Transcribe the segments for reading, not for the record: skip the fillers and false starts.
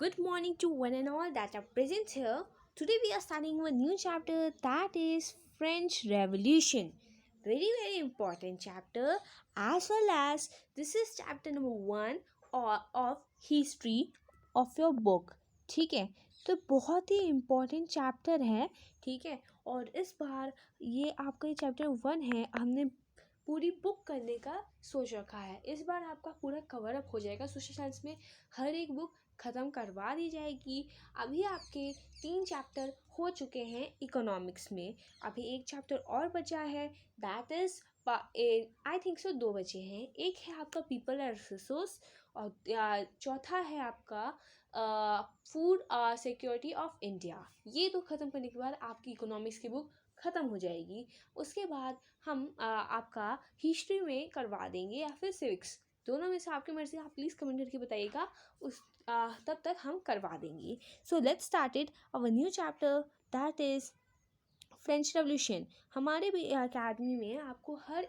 Good morning to one and all that are present here. Today we are starting a new chapter, that is French Revolution. Very important chapter, as well as this is chapter number 1 of history of your book. ठीक है, तो बहुत ही important chapter है. ठीक है, और इस बार ये आपका ये चैप्टर 1 है. हमने पूरी बुक करने का सोच रखा है. इस बार आपका पूरा कवर अप हो जाएगा. सोशल साइंस में हर एक बुक ख़त्म करवा दी जाएगी. अभी आपके 3 चैप्टर हो चुके हैं इकोनॉमिक्स में. अभी एक चैप्टर और बचा है, दैट इज़ आई थिंक सो 2 बचे हैं. एक है आपका पीपल एंड रिसोर्स और चौथा है आपका फूड सिक्योरिटी ऑफ इंडिया. ये तो ख़त्म करने के बाद आपकी इकोनॉमिक्स की बुक ख़त्म हो जाएगी. उसके बाद हम आपका हिस्ट्री में करवा देंगे या फिर सिविक्स, दोनों में से आपकी मर्ज़ी. आप प्लीज़ कमेंट करके बताइएगा, उस तब तक हम करवा देंगे. So let's started our new chapter, that is French revolution. हमारे भी अकेडमी में आपको हर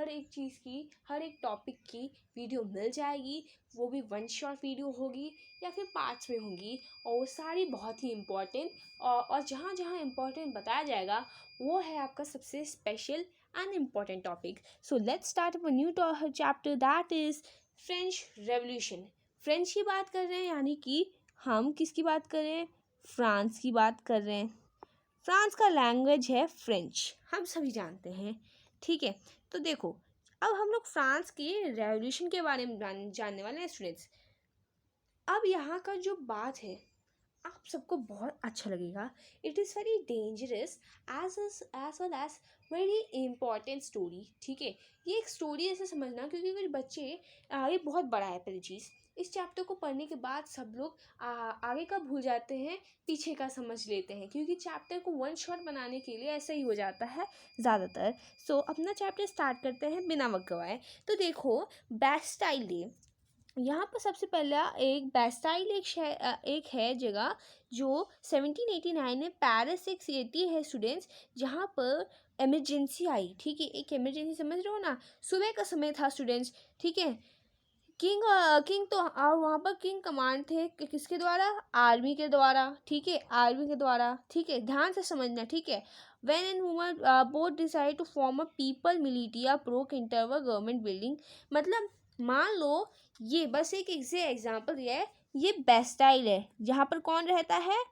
एक चीज़ की, हर एक टॉपिक की वीडियो मिल जाएगी. वो भी 1 शॉट वीडियो होगी या फिर पार्ट्स में होंगी, और वो सारी बहुत ही इम्पॉर्टेंट. और जहाँ जहाँ इम्पॉर्टेंट बताया जाएगा वो है आपका सबसे special and important topic. So let's start a new chapter, that is French revolution. French की बात कर रहे हैं, यानी कि हम किसकी बात कर रहे हैं? फ्रांस की बात कर रहे हैं. फ्रांस का लैंग्वेज है फ्रेंच, हम सभी जानते हैं. ठीक है, तो देखो अब हम लोग फ्रांस के रेवोल्यूशन के बारे में जानने वाले हैं स्टूडेंट्स. अब यहाँ का जो बात है आप सबको बहुत अच्छा लगेगा. It is very dangerous as well as very important story. ठीक है, ये एक स्टोरी ऐसे समझना, क्योंकि कुछ बच्चे ये बहुत बड़ा है. पहली चीज़, इस चैप्टर को पढ़ने के बाद सब लोग आगे का भूल जाते हैं, पीछे का समझ लेते हैं, क्योंकि चैप्टर को 1 शॉट बनाने के लिए ऐसा ही हो जाता है ज़्यादातर. सो अपना चैप्टर स्टार्ट करते हैं बिना वक्त गवाए. तो देखो, बैस्टाइल डे. यहाँ पर सबसे पहला एक बैस्टाइल एक है जगह जो 1789 में पेरिस से एक सिटी है स्टूडेंट्स, जहाँ पर इमरजेंसी आई. ठीक है, एक इमरजेंसी समझ रहे हो ना. सुबह का समय था स्टूडेंट्स. ठीक है, किंग तो वहाँ पर किंग कमांड थे किसके द्वारा? आर्मी के द्वारा. ठीक है, आर्मी के द्वारा. ठीक है, ध्यान से समझना. ठीक है, when and women both decide to form a people militia broke into a government building. मतलब मान लो, ये बस एक एग्जाम्पल दिया है. ये बेस्टाइल है जहाँ पर कौन रहता है?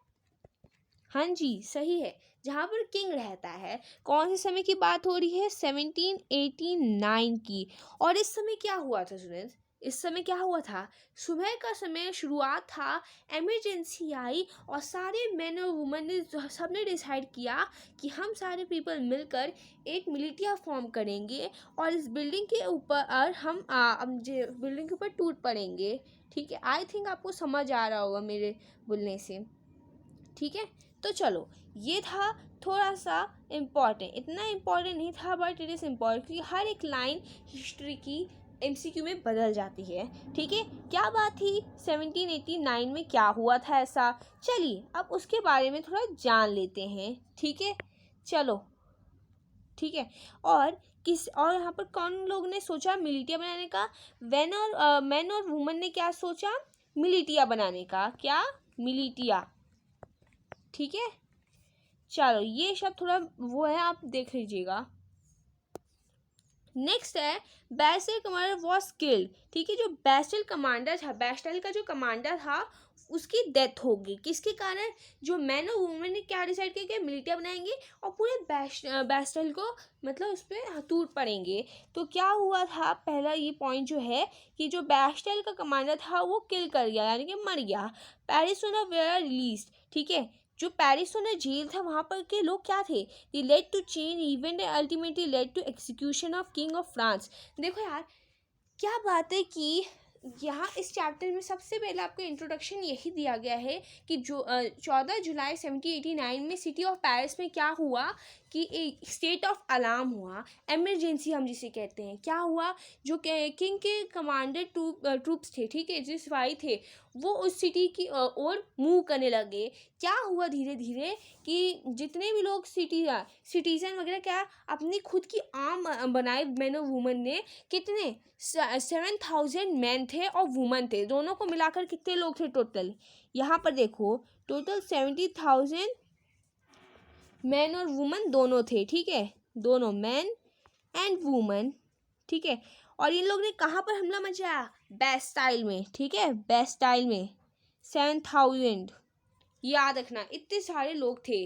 हाँ जी, सही है, जहाँ पर किंग रहता है. कौन से समय की बात हो रही है? 1789 की. और इस समय क्या हुआ था स्टूडेंट्स? इस समय क्या हुआ था? सुबह का समय शुरुआत था, इमरजेंसी आई और सारे मैन और वुमेन ने सब ने डिसाइड किया कि हम सारे पीपल मिलकर एक मिलिटिया फॉर्म करेंगे और इस बिल्डिंग के ऊपर हम बिल्डिंग के ऊपर टूट पड़ेंगे. ठीक है, आई थिंक आपको समझ आ रहा होगा मेरे बोलने से. ठीक है, तो चलो, ये था थोड़ा सा इम्पॉर्टेंट. इतना इम्पॉर्टेंट नहीं था, बट इट इज़ इम्पॉर्टेंट, क्योंकि हर एक लाइन हिस्ट्री की MCQ में बदल जाती है. ठीक है, क्या बात थी 1789 में, क्या हुआ था ऐसा? चलिए अब उसके बारे में थोड़ा जान लेते हैं. ठीक है, चलो. ठीक है, और यहाँ पर कौन लोग ने सोचा मिलिटिया बनाने का? मैन और वुमन ने क्या सोचा? मिलिटिया बनाने का. क्या? मिलिटिया. ठीक है, चलो ये शब्द थोड़ा वो है, आप देख लीजिएगा. नेक्स्ट है बैस्टाइल कमांडर वॉज किल्ड. ठीक है, जो बैस्टाइल कमांडर था, बैस्टाइल का जो कमांडर था, उसकी डेथ हो गई. किसके कारण? जो मैन और वुमेन ने क्या डिसाइड किया कि मिलिटिया बनाएंगे और पूरे बैस्टाइल को मतलब उस पर टूट पड़ेंगे. तो क्या हुआ था? पहला ये पॉइंट जो है कि जो बैस्टाइल का कमांडर था वो किल कर गया, यानी कि मर गया. पेरिसोना वेयर रिलीज. ठीक है, जो पेरिसोना जेल था वहाँ पर के लोग क्या थे? They led to change event and ultimately led to execution of king of France. देखो यार, क्या बात है कि यहाँ इस चैप्टर में सबसे पहले आपको इंट्रोडक्शन यही दिया गया है कि जो 14 जुलाई 1789 में सिटी ऑफ पेरिस में क्या हुआ कि एक स्टेट ऑफ अलार्म हुआ, एमरजेंसी हम जिसे कहते हैं। क्या हुआ, जो किंग के कमांडर ट्रूप्स थे, ठीक है, जो सिपाही थे, वो उस सिटी की ओर मूव करने लगे। क्या हुआ धीरे धीरे कि जितने भी लोग सिटीजन वगैरह क्या अपनी खुद की आर्म बनाए, मैन और वुमन ने। कितने 7,000 मैन थे और वुमन थे, दोनों को मिलाकर कितने लोग थे टोटल, यहाँ पर देखो, टोटल 70,000 मैन और वुमन दोनों थे, ठीक है, दोनों मैन एंड वुमन, ठीक है। और इन लोग ने कहाँ पर हमला मचाया, बेस्टाइल में, ठीक है, बेस्टाइल में 7,000, याद रखना इतने सारे लोग थे।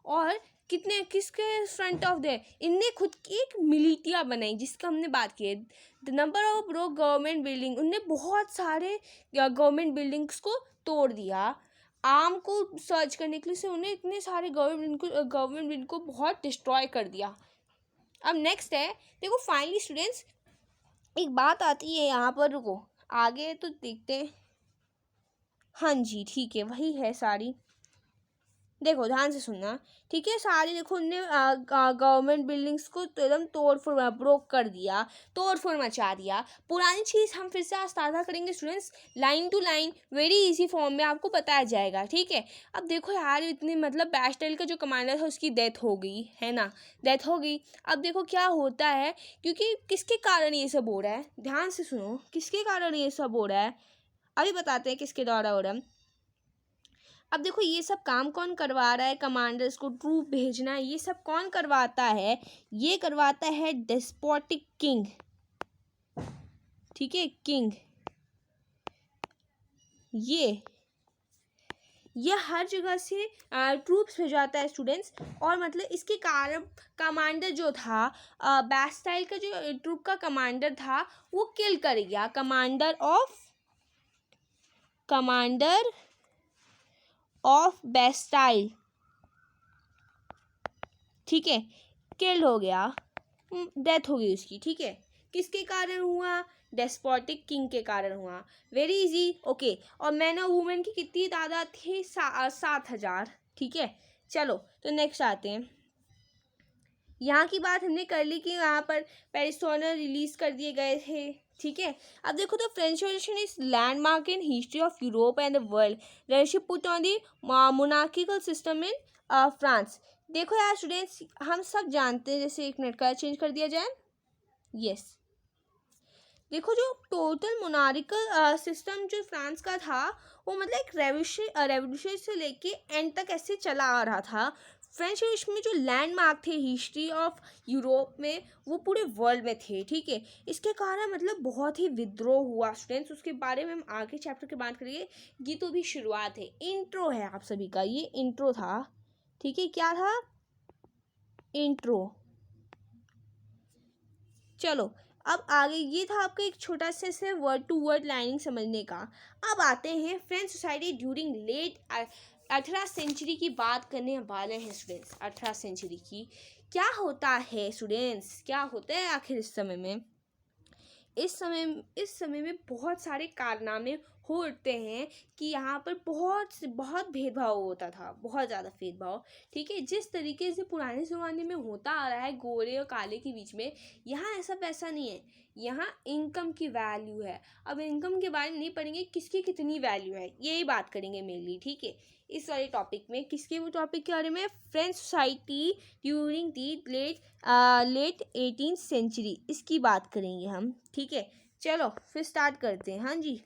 और किसके फ्रंट ऑफ द, इनने खुद की एक मिलिटिया बनाई जिसका हमने बात की है। The number of government building, उनने बहुत सारे गवर्नमेंट बिल्डिंग्स को तोड़ दिया आर्म को सर्च करने के लिए से। उन्हें इतने सारे गवर्नमेंट बिल्डिंग को बहुत डिस्ट्रॉय कर दिया। अब नेक्स्ट है, देखो फाइनली स्टूडेंट्स एक बात आती है यहाँ पर, रुको आगे तो देखते हैं। हाँ जी ठीक है, वही है सारी, देखो ध्यान से सुनना, ठीक है। सारी देखो उनने गवर्नमेंट बिल्डिंग्स को तो एकदम ब्रोक कर दिया, तोड़ फोड़ मचा दिया। पुरानी चीज़ हम फिर से आज ताज़ा करेंगे students, line to line very easy form में आपको बताया जाएगा, ठीक है। अब देखो यार इतनी मतलब बैस्टाइल का जो कमांडर था उसकी डेथ हो गई है ना, डेथ हो गई। अब देखो क्या होता है, क्योंकि किसके कारण ये सब हो रहा है, ध्यान से सुनो, किसके कारण ये सब हो रहा है, अभी बताते हैं किसके द्वारा हो रहा है। अब देखो ये सब काम कौन करवा रहा है, कमांडर्स को ट्रूप भेजना, ये सब कौन करवाता है, ये करवाता है डेस्पोटिक किंग, ठीक है, किंग। ये हर जगह से ट्रूप्स भेजाता है स्टूडेंट्स। और मतलब इसके कारण कमांडर जो था, बैस्टाइल का जो ट्रूप का कमांडर था वो किल कर गया, कमांडर ऑफ बैस्टाइल, ठीक है, किल्ड हो गया, डेथ हो गई उसकी, ठीक है। किसके कारण हुआ, डेस्पोटिक किंग के कारण हुआ, वेरी इजी, ओके। और मैन और वुमेन की कितनी तादाद थी, 7,000, ठीक है। चलो तो नेक्स्ट आते हैं, यहाँ की बात हमने कर ली कि यहाँ पर पेरिस्टोनर रिलीज कर दिए गए थे, ठीक है। अब देखो तो French revolution is landmark in history of Europe and the world, leadership put on the monarchical system in France. देखो यार स्टूडेंट्स हम सब जानते हैं, जैसे एक मिनट का चेंज कर दिया जाए, यस। देखो जो टोटल मोनार्किकल सिस्टम जो फ्रांस का था वो मतलब एक रेवोल्यूशन से लेके एंड तक ऐसे चला आ रहा था। फ्रेंच रेवोल्यूशन में जो लैंडमार्क थे हिस्ट्री ऑफ यूरोप में, वो पूरे वर्ल्ड में थे, ठीक है। इसके कारण मतलब बहुत ही विद्रोह हुआ स्टूडेंट्स, उसके बारे में हम आगे चैप्टर के बात करेंगे। ये तो भी शुरुआत है, इंट्रो है आप सभी का, ये इंट्रो था, ठीक है। क्या था, इंट्रो। चलो अब आगे, ये था आपका एक छोटा सा वर्ड टू वर्ड लाइनिंग समझने का। अब आते हैं French society during late 18th century की बात करने वाले हैं स्टूडेंट्स। 18th सेंचुरी की क्या होता है स्टूडेंट्स, क्या होता है आखिर इस समय में, इस समय में बहुत सारे कारनामे हो उठते हैं कि यहाँ पर बहुत भेदभाव होता था, बहुत ज़्यादा भेदभाव, ठीक है। जिस तरीके से पुराने ज़माने में होता आ रहा है गोरे और काले के बीच में, यहाँ ऐसा वैसा नहीं है, यहाँ इनकम की वैल्यू है। अब इनकम के बारे में नहीं पढ़ेंगे, किसकी कितनी वैल्यू है यही बात करेंगे मेनली, ठीक है। इस वाले टॉपिक में किसके वो टॉपिक के बारे में, French society during the late 18th century, इसकी बात करेंगे हम, ठीक है। चलो फिर स्टार्ट करते हैं, हाँ जी।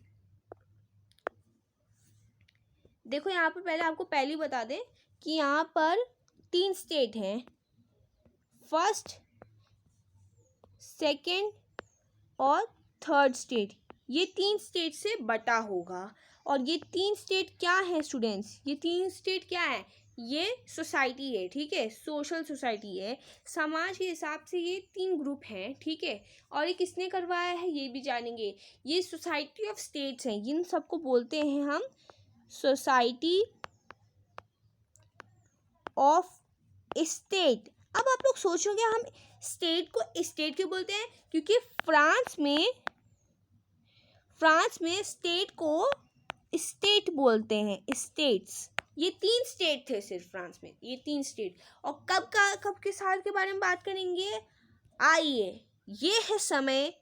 देखो यहाँ पर पहले आपको पहले बता दें कि यहाँ पर 3 स्टेट हैं, फर्स्ट, सेकंड और थर्ड स्टेट। ये 3 स्टेट से बटा होगा। और ये 3 स्टेट क्या है स्टूडेंट्स, ये 3 स्टेट क्या है, ये सोसाइटी है, ठीक है, सोशल सोसाइटी है। समाज के हिसाब से ये 3 ग्रुप हैं, ठीक है। और ये किसने करवाया है ये भी जानेंगे। ये सोसाइटी ऑफ स्टेट्स हैं, इन सबको बोलते हैं हम सोसाइटी ऑफ स्टेट। अब आप लोग सोचोगे हम स्टेट को स्टेट क्यों बोलते हैं, क्योंकि फ्रांस में स्टेट को स्टेट बोलते हैं, स्टेट्स, ये 3 स्टेट थे सिर्फ फ्रांस में, ये 3 स्टेट। और कब के साल के बारे में बात करेंगे, आइए, ये है समय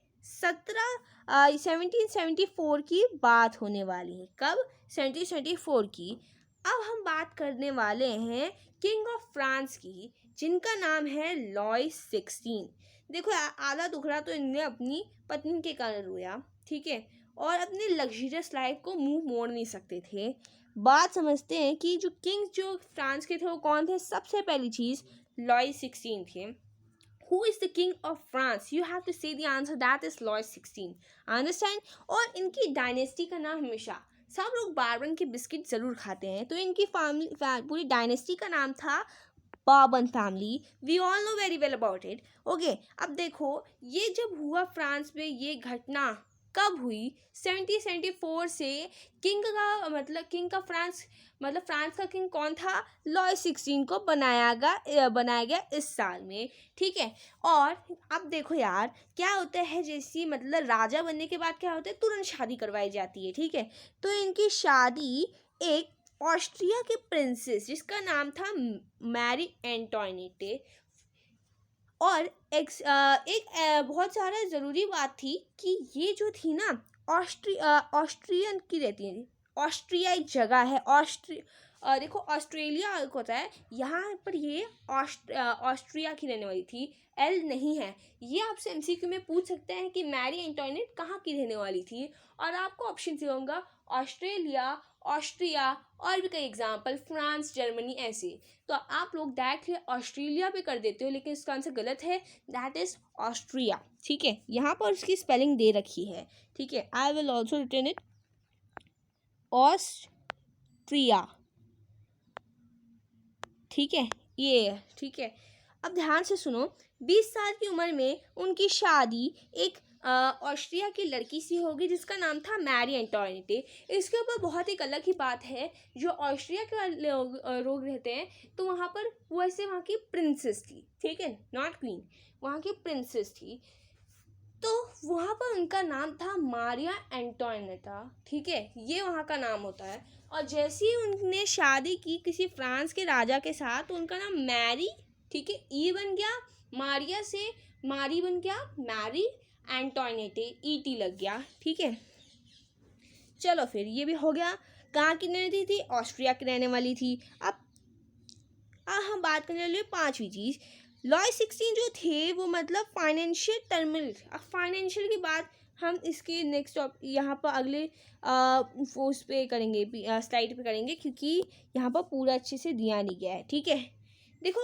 1774 की बात होने वाली है। कब? 1774 की। अब हम बात करने वाले हैं किंग ऑफ फ्रांस की, जिनका नाम है लॉय 16। देखो आधा दुखड़ा तो इनने अपनी पत्नी के कारण रोया, ठीक है, और अपनी लग्जरियस लाइफ को मुंह मोड़ नहीं सकते थे। बात समझते हैं कि जो किंग जो फ्रांस के थे वो कौन थे। सबसे पहली चीज़ लॉय 16 थे। Who is the king of France? You have to say the answer. That is Louis 16. Understand? और इनकी डायनेस्टी का नाम हमेशा, सब लोग बारबन के बिस्किट ज़रूर खाते हैं, तो इनकी पूरी डायनेस्टी का नाम था Bourbon family. We all know very well about it. Okay, अब देखो ये जब हुआ फ्रांस में, ये घटना कब हुई? 1774 से। किंग का फ्रांस फ्रांस का किंग कौन था? लॉय 16 को बनाया गया इस साल में, ठीक है। और अब देखो यार क्या होता है, जैसी राजा बनने के बाद क्या होता है, तुरंत शादी करवाई जाती है, ठीक है। तो इनकी शादी एक ऑस्ट्रिया के प्रिंसेस जिसका नाम था मैरी एंटोइनेट, और एक बहुत सारा ज़रूरी बात थी कि ये जो थी ना ऑस्ट्रियन की रहती है। ऑस्ट्रिया एक जगह है, देखो ऑस्ट्रेलिया एक होता है, यहाँ पर ये ऑस्ट्रिया की रहने वाली थी, एल नहीं है। ये आपसे एमसीक्यू में पूछ सकते हैं कि मैरी एंटोइनेट कहाँ की रहने वाली थी, और आपको ऑप्शन से होगा ऑस्ट्रेलिया, ऑस्ट्रिया, और भी कई एग्जाम्पल, फ्रांस, जर्मनी, ऐसे। तो आप लोग डायरेक्टली ऑस्ट्रेलिया पे कर देते हो, लेकिन इसका आंसर गलत है, दैट इज ऑस्ट्रिया, ठीक है। यहाँ पर उसकी स्पेलिंग दे रखी है, ठीक है। I will also written it, Austria, ठीक है, ये, ठीक है। अब ध्यान से सुनो, 20 साल की उम्र में उनकी शादी एक ऑस्ट्रिया की लड़की से होगी जिसका नाम था मैरी एंटोइनेट। इसके ऊपर बहुत एक अलग ही बात है, जो ऑस्ट्रिया के लोग रहते हैं, तो वहाँ पर वैसे वहाँ की प्रिंसेस थी, ठीक है, नॉट क्वीन, वहाँ की प्रिंसेस थी, तो वहाँ पर उनका नाम था मारिया एंटोइनेटा, ठीक है, ये वहाँ का नाम होता है। और जैसे ही उनने शादी की किसी फ्रांस के राजा के साथ, तो उनका नाम मैरी, ठीक है, ई बन गया, मारिया से मारी बन गया, मैरी एंटोइनेटे, ईटी लग गया, ठीक है। चलो फिर ये भी हो गया। कहाँ की रहने वाली थी? ऑस्ट्रिया की रहने वाली थी। अब हम बात करने वाले 5वीं चीज़, लॉय 16 जो थे वो फाइनेंशियल टर्मोइल। अब फाइनेंशियल की बात हम इसके नेक्स्ट यहाँ पर अगले उस पे करेंगे, स्लाइड पे करेंगे, क्योंकि यहाँ पर पूरा अच्छे से दिया नहीं गया है, ठीक है। देखो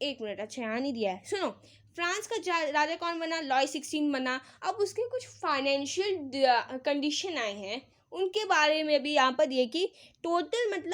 1 मिनट, अच्छा यहाँ नहीं दिया है, सुनो। फ्रांस का राजा कौन बना? लॉय 16 बना। अब उसके कुछ फाइनेंशियल कंडीशन आए हैं, उनके बारे में भी यहाँ पर दिए कि टोटल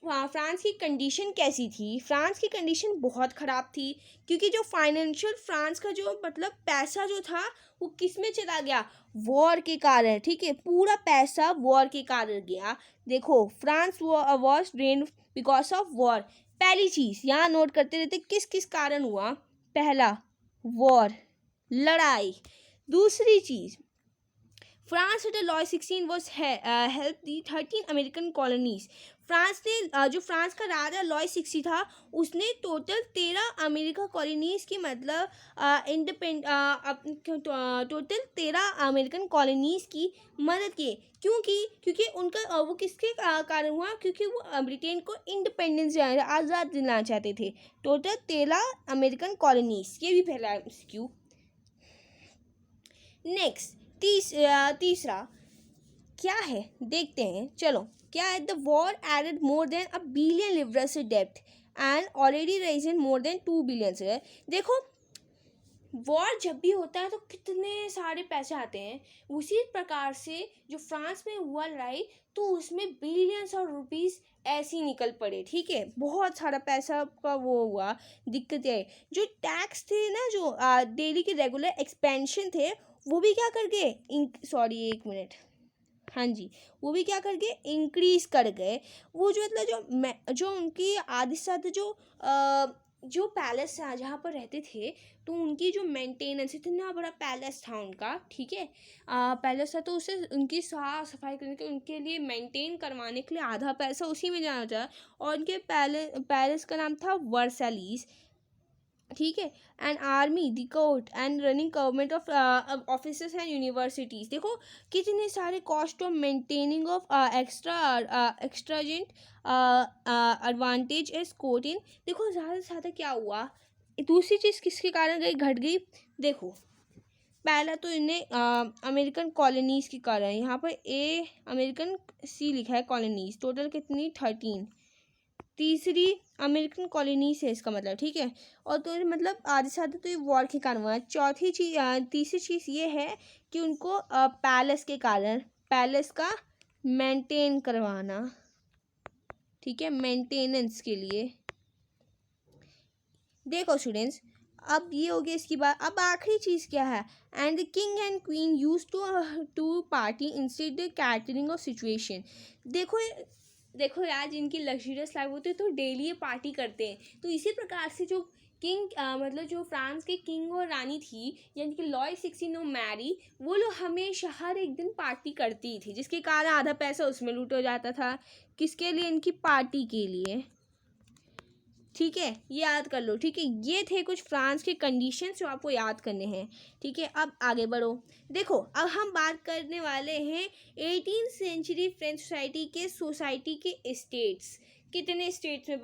फ्रांस की कंडीशन कैसी थी। फ्रांस की कंडीशन बहुत ख़राब थी, क्योंकि जो फाइनेंशियल फ्रांस का जो पैसा जो था वो किस में चला गया? वॉर के कारण, ठीक है, पूरा पैसा वॉर के कारण गया। देखो France was drained because of war. पहली चीज़ यहाँ नोट करते रहते किस किस कारण हुआ। पहला वॉर, लड़ाई। दूसरी चीज़, France under Loy 16 was help the 13 American colonies. France ने जो फ्रांस का राजा लॉय 16 था, उसने टोटल 13 अमेरिका कॉलोनीज की टोटल 13 अमेरिकन कॉलोनीज की मदद की। क्योंकि उनका वो किसके कारण हुआ? क्योंकि वो ब्रिटेन को इंडिपेंडेंस आज़ाद दिलाना चाहते थे। टोटल 13 अमेरिकन कॉलोनीज, ये भी पहला क्यों। नेक्स्ट तीसरा क्या है देखते हैं, चलो। क्या है? The war added more than $1 billion leverage depth and already raised more than 2 billion है। देखो वॉर जब भी होता है तो कितने सारे पैसे आते हैं, उसी प्रकार से जो फ्रांस में हुआ लड़ाई, तो उसमें बिलियंस ऑफ रुपीस ऐसे ही निकल पड़े, ठीक है, बहुत सारा पैसा का वो हुआ, दिक्कतें। जो टैक्स थे ना, जो डेली के रेगुलर एक्सपेंशन थे, वो भी क्या कर गए, एक मिनट, हाँ जी, वो भी क्या कर गए, इंक्रीज कर गए। वो जो जो उनकी आधी से ज़्यादा जो जो पैलेस था जहाँ पर रहते थे, तो उनकी जो मेंटेनेंस, इतना बड़ा पैलेस था उनका, ठीक है, पैलेस था, तो उसे उनकी साफ सफाई करने के, उनके लिए मेंटेन करवाने के लिए आधा पैसा उसी में जाना था। और उनके पैलेस का नाम था वर्सैलिस, ठीक है। And army, the court and running government of officers and universities. देखो कितने सारे cost of maintaining of extravagant advantage as court in. देखो ज़्यादा से ज़्यादा क्या हुआ, दूसरी चीज़ किसके कारण गई, घट गई। देखो पहला तो इन्हें अमेरिकन कॉलोनीज़ के कारण, यहाँ पर अमेरिकन सी लिखा है, कॉलोनीज़ टोटल कितनी, 13। तीसरी अमेरिकन कॉलोनीज है इसका मतलब, ठीक है। और तो मतलब आधे से आधे तो ये वॉर के कारण हुआ है। तीसरी चीज़ ये है कि उनको पैलेस के कारण, पैलेस का मेंटेन करवाना, ठीक है, मेंटेनेंस के लिए। देखो स्टूडेंट्स, अब ये हो गया इसकी बात। अब आखिरी चीज़ क्या है, and the king and queen use to party instead the catering of situation. देखो यार, जिनकी लग्जरियस लाइफ होती है तो डेली ये पार्टी करते हैं। तो इसी प्रकार से जो किंग मतलब जो फ्रांस के किंग और रानी थी, यानी कि लॉय 16 और मैरी, वो लोग हमेशा हर एक दिन पार्टी करती थी, जिसके कारण आधा पैसा उसमें लूट हो जाता था। किसके लिए, इनकी पार्टी के लिए, ठीक है, ये याद कर लो, ठीक है। ये थे कुछ फ्रांस के कंडीशंस जो आपको याद करने हैं, ठीक है। अब आगे बढ़ो। देखो अब हम बात करने वाले हैं 18th सेंचुरी फ्रेंच सोसाइटी के स्टेट्स, कितने स्टेट्स में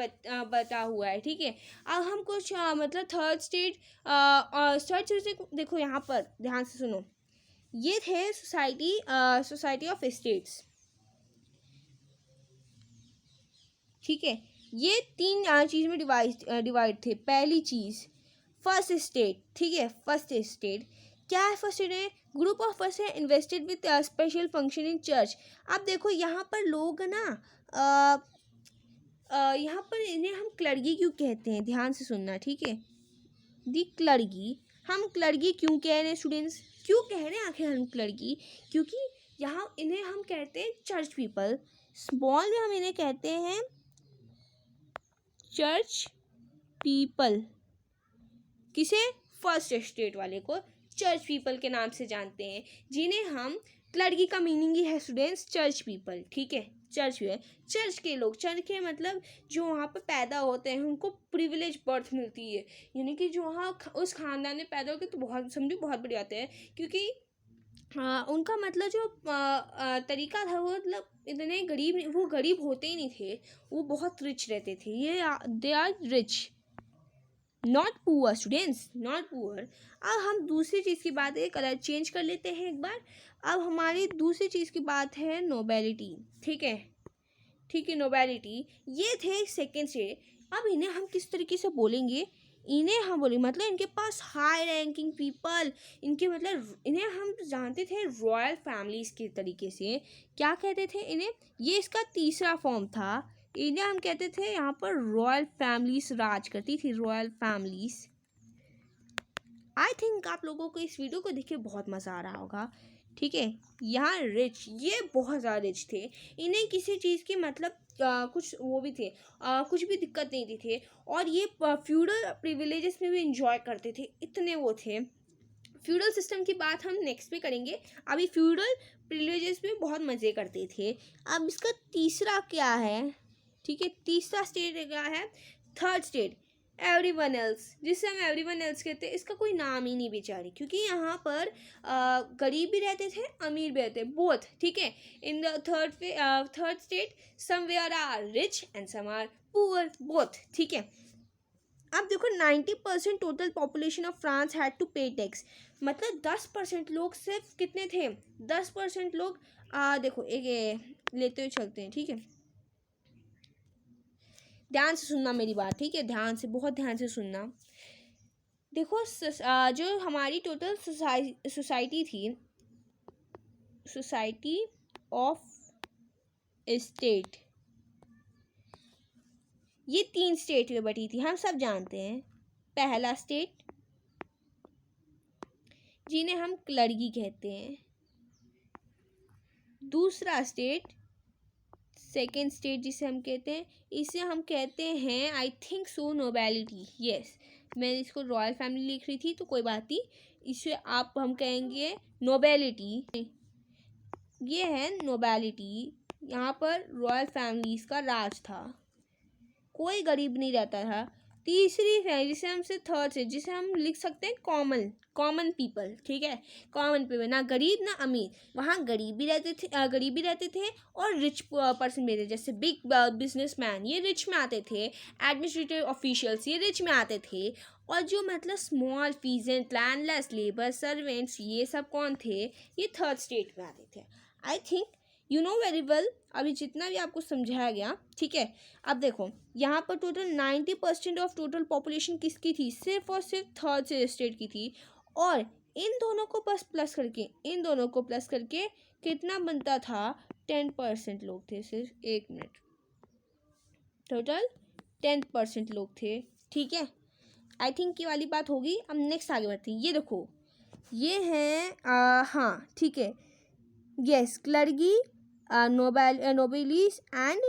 बता हुआ है, ठीक है। अब हम कुछ मतलब थर्ड स्टेट सर्च से, देखो यहाँ पर ध्यान से सुनो, ये थे सोसाइटी ऑफ स्टेट्स, ठीक है। ये तीन चीज़ में डिवाइड थे। पहली चीज़ फर्स्ट स्टेट, ठीक है। फर्स्ट स्टेट क्या है, फर्स्ट स्टेट है group of person invested with special function in church. अब देखो यहाँ पर लोग ना यहाँ पर इन्हें हम क्लर्गी क्यों कहते हैं, ध्यान से सुनना, ठीक है। दी क्लर्गी, हम क्लर्गी क्यों कह रहे हैं स्टूडेंट्स, क्यों कह रहे हैं आखिर हम क्लर्गी, क्योंकि यहाँ इन्हें हम कहते हैं चर्च पीपल, स्मॉल में हम इन्हें कहते हैं चर्च पीपल। किसे, फर्स्ट स्टेट वाले को चर्च पीपल के नाम से जानते हैं, जिन्हें हम, क्लर्गी का मीनिंग ही है स्टूडेंट्स चर्च पीपल, ठीक है। चर्च है, चर्च के लोग, चर्च के मतलब जो वहाँ पर पैदा होते हैं उनको प्रिविलेज बर्थ मिलती है, यानी कि जो वहाँ उस खानदान में पैदा होकर, तो बहुत समझो बहुत बढ़िया आते हैं, क्योंकि उनका मतलब जो तरीका था, वो मतलब इतने गरीब, वो गरीब होते ही नहीं थे, वो बहुत रिच रहते थे। ये they are rich, not poor students, not poor. अब हम दूसरी चीज़ की बात है, कलर चेंज कर लेते हैं एक बार। अब हमारी दूसरी चीज़ की बात है नोबेलिटी, ठीक है, ठीक है। नोबेलिटी ये थे सेकेंड से। अब इन्हें हम किस तरीके से बोलेंगे, इन्हें हम बोलेंगे मतलब इनके पास हाई रैंकिंग पीपल, इनके मतलब इन्हें हम जानते थे रॉयल फैमिलीज के तरीके से, क्या कहते थे इन्हें, ये इसका तीसरा फॉर्म था। इन्हें हम कहते थे यहाँ पर रॉयल फैमिलीज राज करती थी, रॉयल फैमिलीज। आई थिंक आप लोगों को इस वीडियो को देख के बहुत मज़ा आ रहा होगा, ठीक है। यहाँ रिच, ये बहुत ज़्यादा रिच थे, इन्हें किसी चीज़ की मतलब कुछ वो भी थे, कुछ भी दिक्कत नहीं थी थे, और ये फ्यूडल प्रिविलेजेस में भी इंजॉय करते थे, इतने वो थे। फ्यूडल सिस्टम की बात हम नेक्स्ट में करेंगे, अभी फ्यूडल प्रिविलेजेस में बहुत मज़े करते थे। अब इसका तीसरा क्या है, ठीक है, तीसरा स्टेट क्या है, थर्ड स्टेट एवरीवन एल्स, जिससे हम एवरीवन एल्स कहते हैं। इसका कोई नाम ही नहीं बेचारी, क्योंकि यहाँ पर गरीब भी रहते थे, अमीर भी रहते, बोथ, ठीक है। In the third state somewhere are rich and some are poor, both, ठीक है। अब देखो 90% total population of France had to pay tax, मतलब 10% लोग, सिर्फ कितने थे, 10% लोग। देखो एक लेते हुए चलते हैं, ठीक है। ध्यान से सुनना मेरी बात, ठीक है, ध्यान से, बहुत ध्यान से सुनना। देखो जो हमारी टोटल सोसाइटी थी, सोसाइटी ऑफ स्टेट, ये 3 स्टेट में बटी थी, हम सब जानते हैं। पहला स्टेट जिन्हें हम क्लर्गी कहते हैं, दूसरा स्टेट सेकेंड स्टेट जिसे हम कहते हैं, इसे हम कहते हैं आई थिंक सो नोबेलिटी। यस, मैंने इसको रॉयल फैमिली लिख रही थी तो कोई बात नहीं, इसे आप हम कहेंगे नोबेलिटी। ये है नोबेलिटी। यहाँ पर रॉयल फैमिलीज का राज था, कोई गरीब नहीं रहता था। तीसरी है जिसे हम से थर्ड से जिसे हम लिख सकते हैं कॉमन पीपल। ठीक है, कॉमन पीपल, ना गरीब ना अमीर। वहाँ गरीब भी रहते थे और रिच पर्सन भी थे, जैसे बिग बिजनेसमैन ये रिच में आते थे, एडमिनिस्ट्रेटिव ऑफिशियल्स ये रिच में आते थे, और जो मतलब small peasant landless labour servants ये सब कौन थे, ये थर्ड स्टेट में आते थे। I think you know very well अभी जितना भी आपको समझाया गया। ठीक है, अब देखो यहाँ पर टोटल 90% ऑफ टोटल पॉपुलेशन किसकी थी, सिर्फ और सिर्फ थर्ड स्टेट की थी। और इन दोनों को प्लस करके कितना बनता था, 10% लोग थे। सिर्फ 1 मिनट, टोटल 10% लोग थे। ठीक है, आई थिंक ये वाली बात होगी। अब नेक्स्ट आगे बढ़ते हैं। ये देखो, ये है हाँ ठीक है, यस, क्लर्गी, नोबेलिस एंड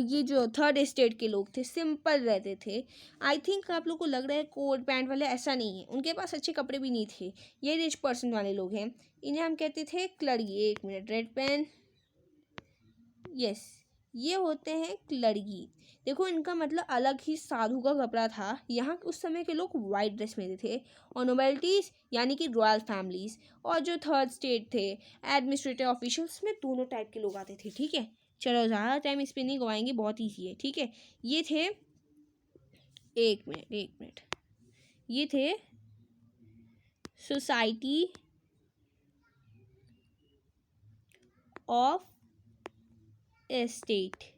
ये जो थर्ड स्टेट के लोग थे सिंपल रहते थे। आई थिंक आप लोग को लग रहा है कोट पैंट वाले, ऐसा नहीं है, उनके पास अच्छे कपड़े भी नहीं थे। ये रिच पर्सन वाले लोग हैं, इन्हें हम कहते थे clergy. 1 minute, red pen, yes, ये होते हैं क्लर्गी। देखो इनका मतलब अलग ही साधु का कपड़ा था। यहाँ उस समय के लोग वाइट ड्रेस में थे। और नोबेलिटीज यानी कि रॉयल फैमिलीज, और जो थर्ड स्टेट थे एडमिनिस्ट्रेटिव ऑफिशियल्स में दोनों टाइप के लोग आते थे। ठीक है, चलो ज़्यादा टाइम इस पर नहीं गवाएंगे, बहुत ईजी है। ठीक है, ये थे 1 मिनट, ये थे सोसाइटी ऑफ एस्टेट।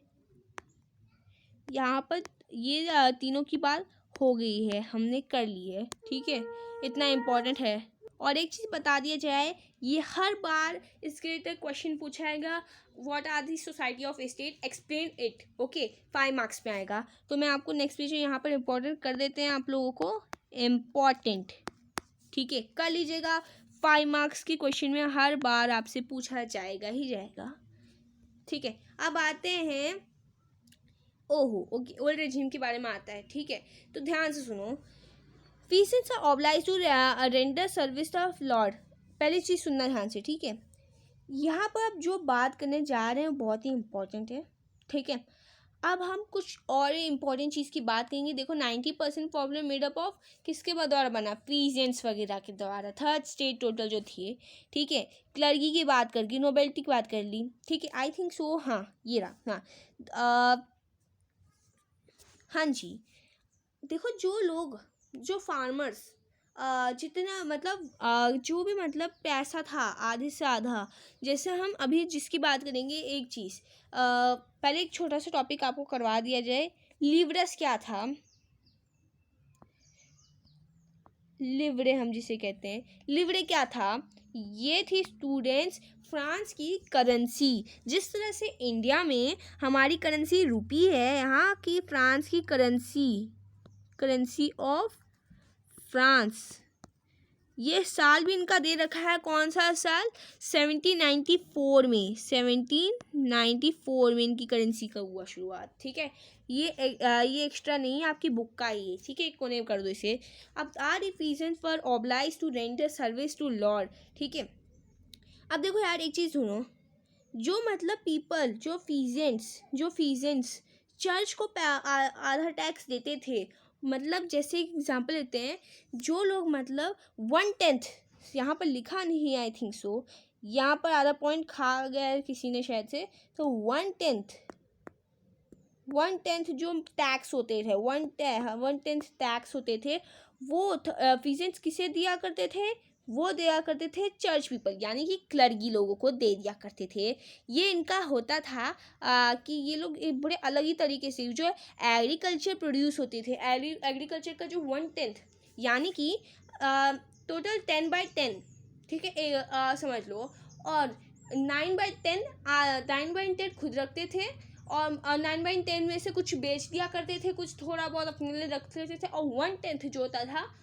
यहाँ पर ये तीनों की बात हो गई है, हमने कर ली है। ठीक है, इतना इम्पोर्टेंट है। और एक चीज़ बता दिया जाए, ये हर बार इसके रिलेटेड क्वेश्चन पूछा जाएगा, what are the society of state, explain it. Okay, 5 marks में आएगा। तो मैं आपको नेक्स्ट पेज यहाँ पर इम्पोर्टेंट कर देते हैं आप लोगों को, इम्पॉर्टेंट। ठीक है, कर लीजिएगा। 5 मार्क्स के क्वेश्चन में हर बार आपसे पूछा जाएगा ही जाएगा। ठीक है, अब आते हैं ओहो ओके, ओल्ड रेजिम के बारे में आता है। ठीक है, तो ध्यान से सुनो। Peasants are obliged to render service of lord. पहली चीज़ सुनना ध्यान से। ठीक है, यहाँ पर अब जो बात करने जा रहे हैं बहुत ही इंपॉर्टेंट है। ठीक है, अब हम कुछ और इम्पोर्टेंट चीज़ की बात करेंगे। देखो 90% प्रॉब्लम मेडअप ऑफ किसके द्वारा बना, पीजेंट्स वगैरह के द्वारा, थर्ड स्टेट टोटल जो थी। ठीक है, क्लर्गी की बात कर ली, नोबेलिटी की बात कर ली। ठीक है, आई थिंक सो, हाँ ये रहा। हाँ हाँ जी, देखो जो लोग, जो फार्मर्स जितना मतलब जो भी मतलब पैसा था आधे से आधा, जैसे हम अभी जिसकी बात करेंगे एक चीज़, पहले एक छोटा सा टॉपिक आपको करवा दिया जाए। लिवरेस क्या था, लिवरे हम जिसे कहते हैं, लिवरे क्या था, ये थी स्टूडेंट्स फ्रांस की करेंसी। जिस तरह से इंडिया में हमारी करेंसी रुपी है, यहाँ की फ्रांस की करेंसी ऑफ फ्रांस। ये साल भी इनका दे रखा है, कौन सा साल, 1794 में, 1794 में इनकी करेंसी का हुआ शुरुआत। ठीक है, ये एक्स्ट्रा नहीं है, आपकी बुक का ही है। ठीक है, एक कोने कर दो इसे। अब are reason for oblige to render service to lord. ठीक है, अब देखो यार एक चीज़ सुनो, जो मतलब पीपल, जो फीजेंट्स चर्च को आधा टैक्स देते थे, मतलब जैसे एग्जांपल लेते हैं, जो लोग मतलब 1/10, यहाँ पर लिखा नहीं है आई थिंक सो, यहाँ पर आधा पॉइंट खा गया है किसी ने शायद से, तो 1/10 जो टैक्स होते थे, 1/10 टैक्स होते थे, वो फीजेंट्स किसे दिया करते थे, वो दिया करते थे चर्च पीपल यानी कि क्लर्गी लोगों को दे दिया करते थे। ये इनका होता था कि ये लोग एक बड़े अलग ही तरीके से जो एग्रीकल्चर प्रोड्यूस होते थे, एग्रीकल्चर का जो 1/10 यानी कि टोटल 10/10, ठीक है, समझ लो, और 9/10 खुद रखते थे, और 9/10 में से कुछ बेच दिया करते थे, कुछ थोड़ा बहुत अपने लिए रख लेते थे, और 1/10 जो होता था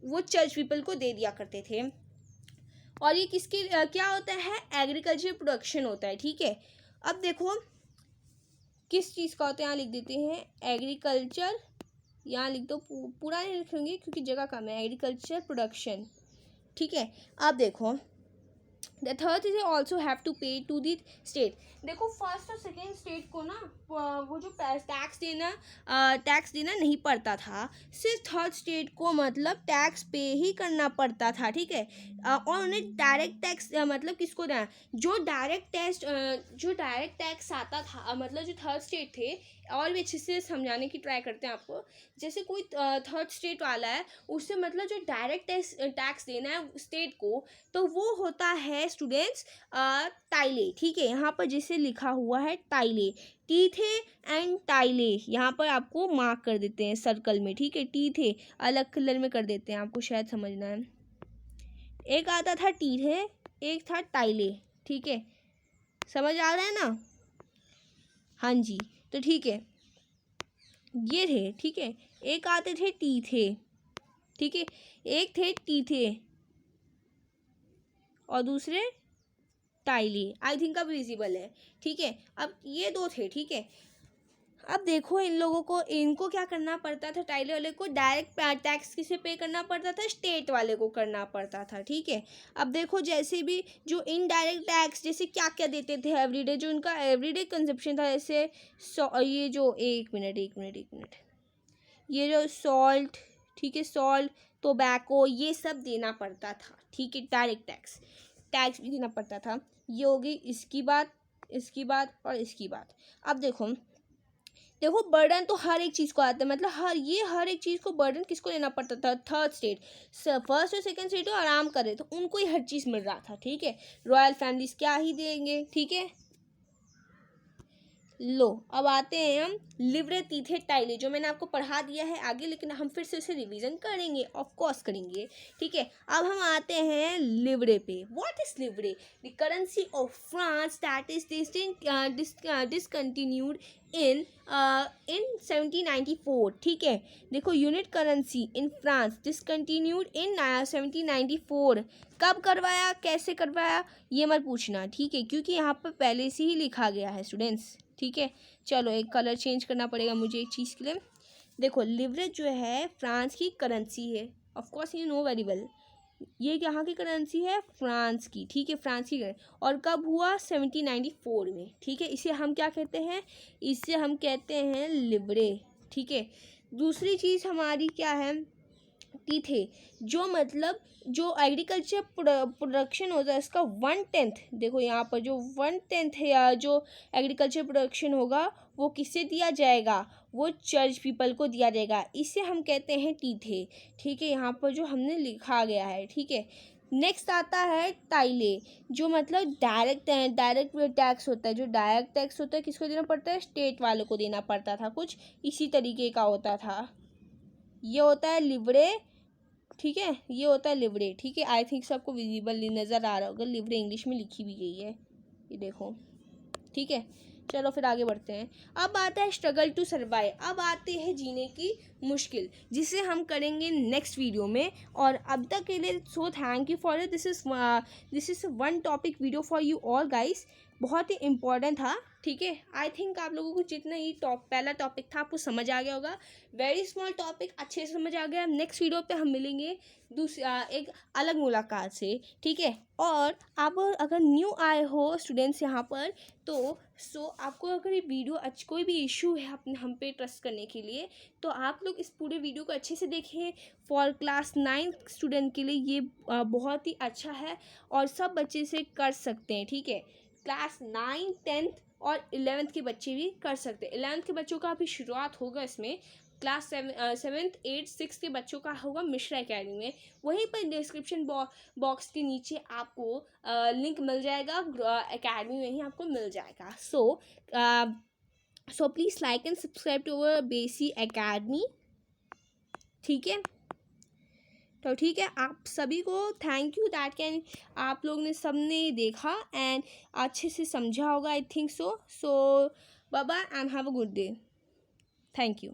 वो चर्च पीपल को दे दिया करते थे। और ये किसकी क्या होता है, एग्रीकल्चर प्रोडक्शन होता है। ठीक है, अब देखो किस चीज़ का होता है, यहाँ लिख देते हैं एग्रीकल्चर, यहाँ लिख दो, पूरा नहीं लिखेंगे क्योंकि जगह कम है, एग्रीकल्चर प्रोडक्शन। ठीक है, अब देखो the third is also have to pay to the state. देखो फर्स्ट और सेकेंड स्टेट को ना वो जो टैक्स देना नहीं पड़ता था, सिर्फ थर्ड स्टेट को मतलब टैक्स पे ही करना पड़ता था। ठीक है, और उन्हें डायरेक्ट टैक्स मतलब किसको देना, जो डायरेक्ट टैक्स आता था, मतलब जो थर्ड स्टेट थे, और भी अच्छे से समझाने की ट्राई करते हैं आपको। जैसे कोई थर्ड स्टेट वाला है, उससे मतलब जो डायरेक्ट टैक्स देना है स्टेट को, तो वो होता है स्टूडेंट्स टाइले। ठीक है, यहाँ पर जिसे लिखा हुआ है टाइले, टीथे एंड टाइले, यहाँ पर आपको मार्क कर देते हैं सर्कल में। ठीक है, टीथे अलग कलर में कर देते हैं, आपको शायद समझना है। एक आता था टीथे, एक था टाइले। ठीक है, समझ आ रहा है ना? हाँ जी, तो ठीक है, ये थे। ठीक है, एक आते थे टीथे। ठीक है, एक थे टीथे और दूसरे टाइली। आई थिंक अब विजिबल है। ठीक है, अब ये दो थे। ठीक है, अब देखो इन लोगों को, इनको क्या करना पड़ता था, टाइले वाले को डायरेक्ट टैक्स किसे पे करना पड़ता था, स्टेट वाले को करना पड़ता था। ठीक है, अब देखो जैसे भी जो इनडायरेक्ट टैक्स, जैसे क्या क्या देते थे एवरीडे, जो उनका एवरीडे कंजप्शन था, जैसे ये जो एक मिनट, ये जो सॉल्ट, ठीक है, सॉल्ट, टोबैको, ये सब देना पड़ता था। ठीक है, डायरेक्ट टैक्स भी देना पड़ता था। ये हो गई इसकी बात, इसकी बात और इसकी बात। अब देखो बर्डन तो हर एक चीज़ को आता है, मतलब हर एक चीज़ को बर्डन किसको लेना पड़ता था, थर्ड स्टेट। फर्स्ट और सेकंड स्टेट तो आराम कर रहे, तो उनको ही हर चीज़ मिल रहा था। ठीक है, रॉयल फैमिलीज क्या ही देंगे। ठीक है, लो अब आते हैं हम लिवरे तीथे टाइले, जो मैंने आपको पढ़ा दिया है आगे, लेकिन हम फिर से उसे रिवीजन करेंगे, ऑफ कोर्स करेंगे। ठीक है, अब हम आते हैं लिवरे पे। What is livre? The currency of France that is discontinued in 1794। ठीक है, देखो unit currency in France discontinued in 1794। कब करवाया, कैसे करवाया, ये मत पूछना। ठीक है, क्योंकि यहाँ पर पहले से ही लिखा गया है स्टूडेंट्स। ठीक है, चलो एक कलर चेंज करना पड़ेगा मुझे एक चीज़ के लिए। देखो लिवरेज जो है फ्रांस की करेंसी है, of course you know very well, ये यहाँ की करेंसी है फ्रांस की। ठीक है, फ्रांस की और कब हुआ, 1794 में। ठीक है, इसे हम क्या कहते हैं, इसे हम कहते हैं लिवरे। ठीक है, दूसरी चीज़ हमारी क्या है, टीथे, जो मतलब जो एग्रीकल्चर प्रोडक्शन होता है इसका 1/10, देखो यहाँ पर जो 1/10 है, या जो एग्रीकल्चर प्रोडक्शन होगा वो किससे दिया जाएगा, वो चर्च पीपल को दिया जाएगा, इसे हम कहते हैं टीथे। ठीक है, यहाँ पर जो हमने लिखा गया है। ठीक है, नेक्स्ट आता है टाइले, जो मतलब डायरेक्ट टैक्स होता है। जो डायरेक्ट टैक्स होता है किसको देना पड़ता है, स्टेट वालों को देना पड़ता था, कुछ इसी तरीके का होता था। ये होता है लिवरे। ठीक है, ये होता है लिवरे। ठीक है, आई थिंक सबको विजिबल नज़र आ रहा होगा, लिवरे इंग्लिश में लिखी भी गई है, ये देखो। ठीक है, चलो फिर आगे बढ़ते हैं। अब आता है स्ट्रगल टू सर्वाइव, अब आते हैं जीने की मुश्किल, जिसे हम करेंगे नेक्स्ट वीडियो में। और अब तक के लिए so thank you for this is one topic video for you all guys, बहुत ही इम्पॉर्टेंट था। ठीक है, आई थिंक आप लोगों को जितना ही पहला टॉपिक था आपको समझ आ गया होगा, वेरी स्मॉल टॉपिक अच्छे से समझ आ गया। नेक्स्ट वीडियो पे हम मिलेंगे एक अलग मुलाकात से। ठीक है, और आप अगर न्यू आए हो स्टूडेंट्स यहाँ पर, तो आपको अगर ये वीडियो कोई भी इशू है अपने हम पे ट्रस्ट करने के लिए, तो आप लोग इस पूरे वीडियो को अच्छे से देखें। फॉर क्लास 9 स्टूडेंट के लिए ये बहुत ही अच्छा है और सब बच्चे से कर सकते हैं। ठीक है, क्लास 9, 10 और 11th के बच्चे भी कर सकते हैं। 11th के बच्चों का अभी शुरुआत होगा इसमें, क्लास 7th 8th 6th के बच्चों का होगा मिश्रा एकेडमी में। वहीं पर डिस्क्रिप्शन बॉक्स के नीचे आपको लिंक मिल जाएगा, एकेडमी में ही आपको मिल जाएगा। So please like and subscribe to our बेसी एकेडमी। ठीक है, तो ठीक है, आप सभी को थैंक यू दैट कैन, आप लोग ने सबने देखा एंड अच्छे से समझा होगा, I think so bye bye and have a good day. Thank you.